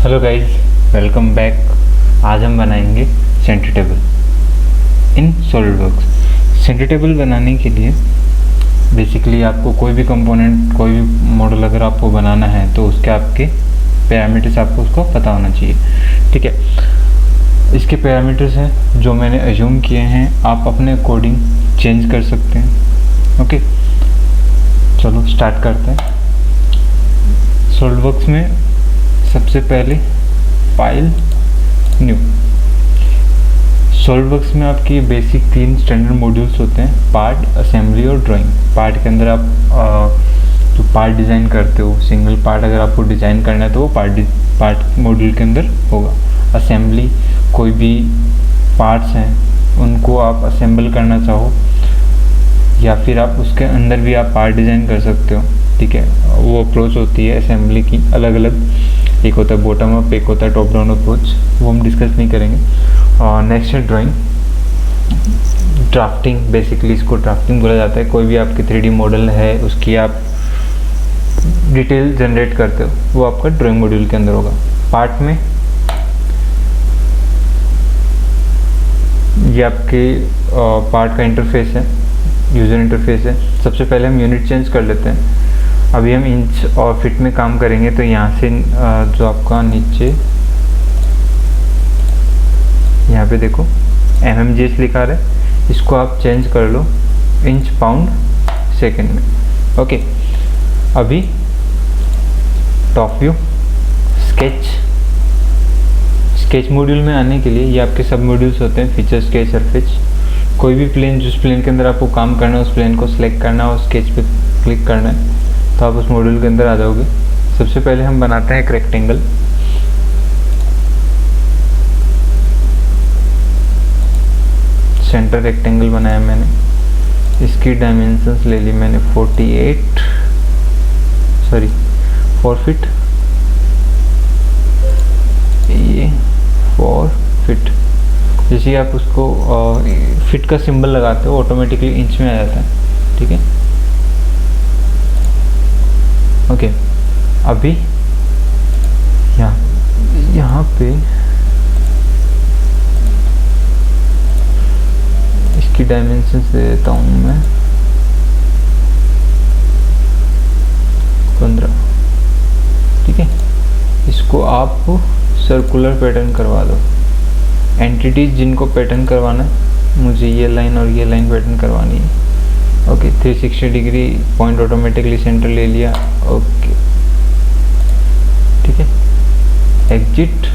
Hello guys, welcome back. आज हम बनाएंगे सेंटर टेबल इन सॉलिडवर्क्स। सेंटर टेबल बनाने के लिए बेसिकली आपको कोई भी कंपोनेंट, कोई भी मॉडल अगर आपको बनाना है तो उसके आपके पैरामीटर्स आपको उसको पता होना चाहिए। ठीक है, इसके पैरामीटर्स हैं जो मैंने अज्यूम किए हैं, आप अपने अकॉर्डिंग चेंज कर सकते हैं। ओके, चलो स्टार्ट करते हैं। सॉलिडवर्क्स में सबसे पहले फाइल न्यू। सॉलिडवर्क्स में आपकी बेसिक 3 स्टैंडर्ड मॉड्यूल्स होते हैं, पार्ट, असेंबली और ड्राइंग। पार्ट के अंदर आप जो पार्ट डिज़ाइन करते हो, सिंगल पार्ट अगर आपको डिज़ाइन करना है तो वो पार्ट मॉड्यूल के अंदर होगा। असेंबली, कोई भी पार्ट्स हैं उनको आप असेंबल करना चाहो या फिर आप उसके अंदर भी आप पार्ट डिज़ाइन कर सकते हो। ठीक है, वो अप्रोच होती है असेंबली की अलग अलग, एक होता है बॉटम अप, एक होता है टॉप डाउन अप्रोच, वो हम डिस्कस नहीं करेंगे। और नेक्स्ट है ड्राइंग, ड्राफ्टिंग। बेसिकली इसको ड्राफ्टिंग बोला जाता है। कोई भी आपकी 3D मॉडल है उसकी आप डिटेल जनरेट करते हो, वो आपका ड्राइंग मॉड्यूल के अंदर होगा। पार्ट में ये आपके पार्ट का इंटरफेस है, यूज़र इंटरफेस है। सबसे पहले हम यूनिट चेंज कर लेते हैं। अभी हम इंच और फिट में काम करेंगे, तो यहाँ से जो आपका नीचे यहाँ पे देखो mmgs लिखा रहा है, इसको आप चेंज कर लो इंच पाउंड सेकंड में। ओके, अभी टॉप व्यू, स्केच मॉड्यूल में आने के लिए ये आपके सब मॉड्यूल्स होते हैं, फीचर, स्केच, सरफेस। कोई भी प्लेन, जिस प्लेन के अंदर आपको काम करना है उस प्लेन को सिलेक्ट करना है और स्केच पे क्लिक करना है तो आप उस मॉड्यूल के अंदर आ जाओगे। सबसे पहले हम बनाते हैं एक रेक्टेंगल। सेंटर रेक्टेंगल बनाया मैंने, इसकी डायमेंशंस ले ली मैंने 4 फीट, ये 4 फीट। जैसे आप उसको फिट का सिंबल लगाते हो ऑटोमेटिकली इंच में आ जाता है। ठीक है, ओके। अभी यहाँ पे इसकी डायमेंशंस दे देता हूँ मैं 15। ठीक है, इसको आप सर्कुलर पैटर्न करवा दो। एंटिटीज जिनको पैटर्न करवाना है, मुझे ये लाइन और ये लाइन पैटर्न करवानी है। Okay, 360 degree point automatically centre ले लिया। ओके, ठीक है, एग्जिट।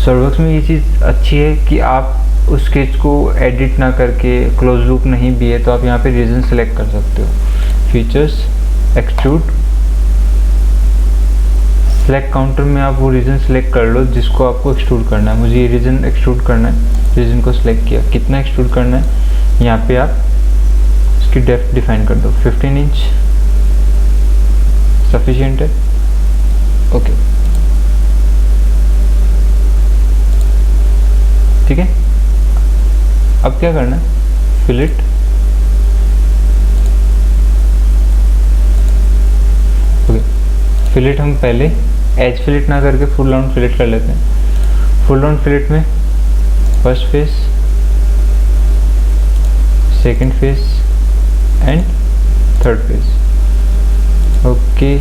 सॉलिडवर्क्स में ये चीज़ अच्छी है कि आप उस स्केच को एडिट ना करके, क्लोज लूप नहीं भी है तो आप यहाँ पे रीजन सेलेक्ट कर सकते हो। फीचर्स, एक्सट्रूड, सेलेक्ट काउंटर में आप वो रीजन सेलेक्ट कर लो जिसको आपको एक्सट्रूड करना है। मुझे ये रीजन एक्सट्रूड करना है, रीजन को सिलेक्ट किया। कितना एक्सट्रूड करना है, यहाँ पे आप इसकी डेप्थ डिफाइन कर दो, 15 इंच सफिशिएंट है। ओके, ठीक है। अब क्या करना है, फिलेट। ओके, फिलेट हम पहले एज फिलेट ना करके फुल राउंड फिलेट कर लेते हैं। फुल राउंड फिलेट में first face, second face and third phase. Okay,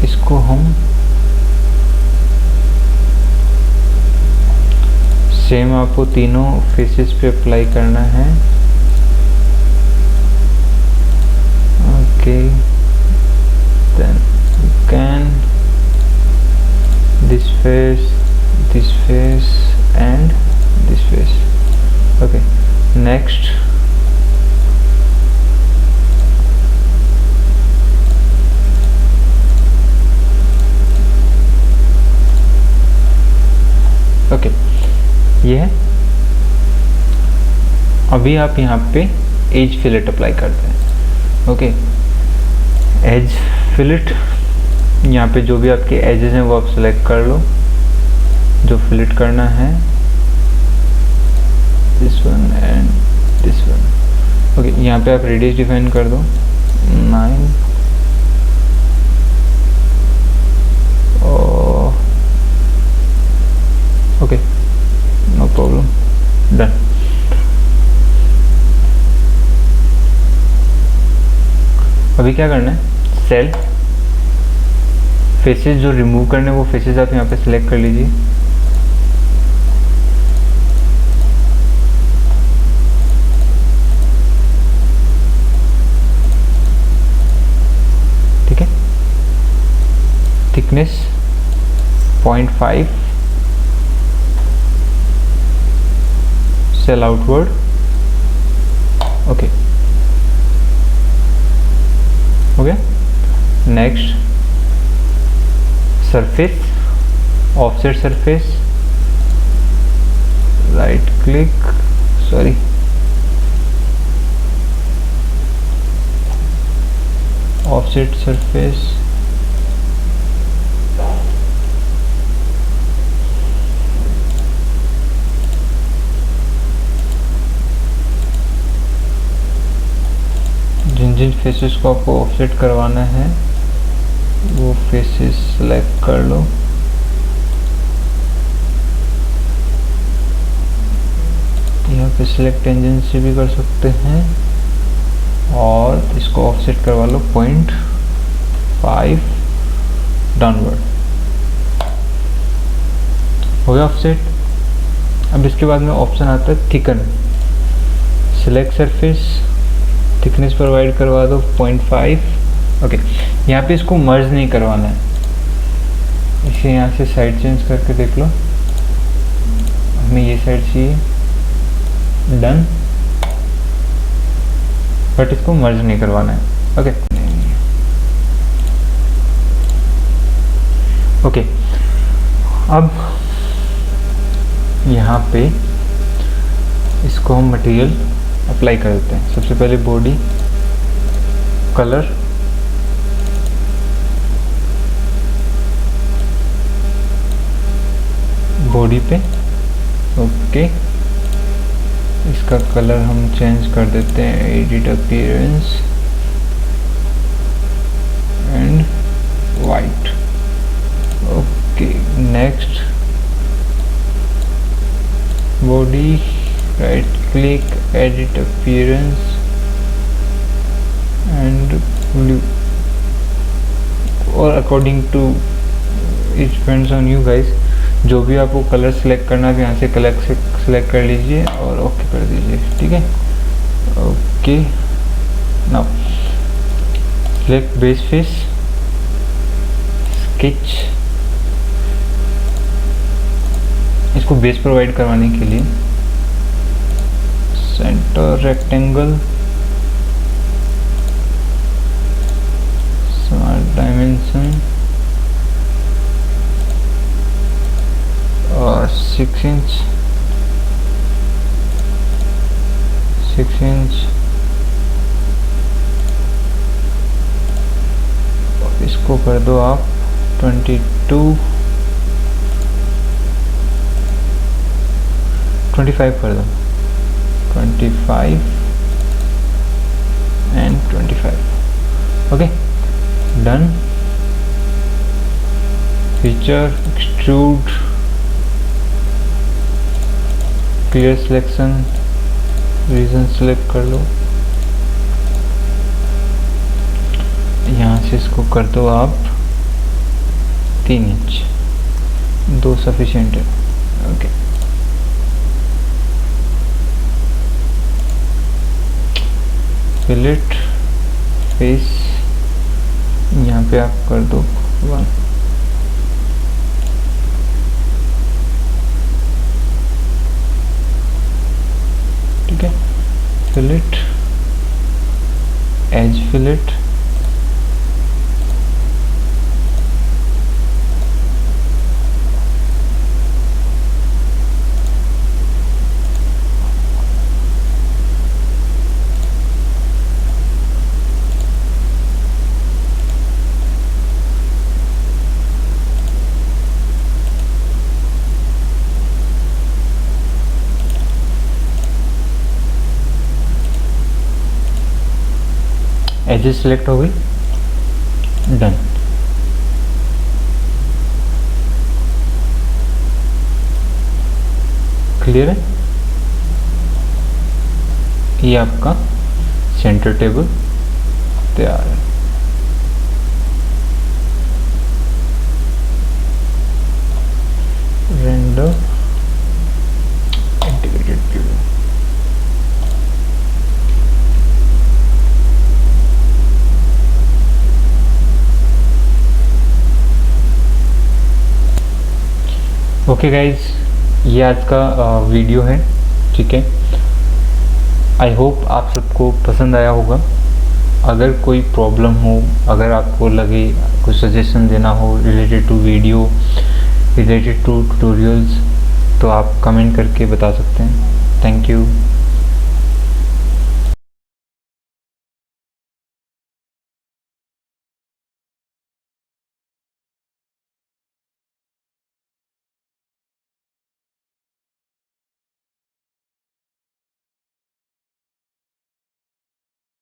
इसको हम सेम आपको तीनों फेसेस पे अप्लाई करना है। Okay, then you can this face and this face. Okay, next okay, ये है। अभी आप यहाँ पे एज फिलेट अप्लाई करते हैं। ओके, एज फिलेट, यहाँ पे जो भी आपके एजेस हैं वो आप सेलेक्ट कर लो जो फिलेट करना है, this one and this one. Okay, यहाँ पे आप रेडियस डिफाइन कर दो 9 डन। अभी क्या करना है, सेल फेसेस जो रिमूव करने वो फेसेस आप यहाँ पे सिलेक्ट कर लीजिए। ठीक है, थिकनेस 0.5, सेल आउटवर्ड, ओके हो गया। Next surface, offset surface, right click, sorry offset surface, जिन फेसेस को आपको ऑफसेट करवाना है वो फेसेस सेलेक्ट कर लो। यहाँ पे सिलेक्ट इंजन से भी कर सकते हैं और इसको ऑफसेट करवा लो 0.5 डाउनवर्ड, हो गया ऑफसेट। अब इसके बाद में ऑप्शन आता है thicken, select surface, thickness provide करवा दो 0.5, ओके। यहाँ पे इसको मर्ज नहीं करवाना है, इसे यहाँ से साइड चेंज करके देख लो, हमें ये साइड चाहिए, डन, बट इसको मर्ज नहीं करवाना है, ओके ओके। अब यहाँ पे इसको हम मटेरियल अप्लाई कर देते हैं। सबसे पहले बॉडी कलर, बॉडी पे, ओके इसका कलर हम चेंज कर देते हैं, edit appearance and white, okay. Next body, right click, edit appearance and blue, और according to it depends on you guys, जो भी आपको कलर सेलेक्ट करना है यहाँ से कलर सेलेक्ट कर लीजिए और ओके कर दीजिए, ठीक है, okay. Now select base face, sketch, इसको बेस प्रोवाइड करवाने के लिए सेंटर रेक्टेंगल, स्मार्ट डायमेंशन और 6 इंच, 6 इंच, और इसको कर दो आप 25 कर दो, 25 and 25, okay done. Feature extrude, clear selection, region select कर लो, यहाँ से इसको कर दो आप 3 इंच, 2 सफिशिएंट है, ओके। फिलेट फेस, यहाँ पे आप कर दो 1, ठीक है। Fillet, edge fillet, edges select हो गई, डन। क्लियर है, ये आपका सेंटर टेबल तैयार है। Render integrated view. Okay guys, ये आज का वीडियो है, ठीक है। आई होप आप सबको पसंद आया होगा। अगर कोई प्रॉब्लम हो, अगर आपको लगे कोई सजेशन देना हो related to video, related to tutorials, तो आप कमेंट करके बता सकते हैं। Thank you.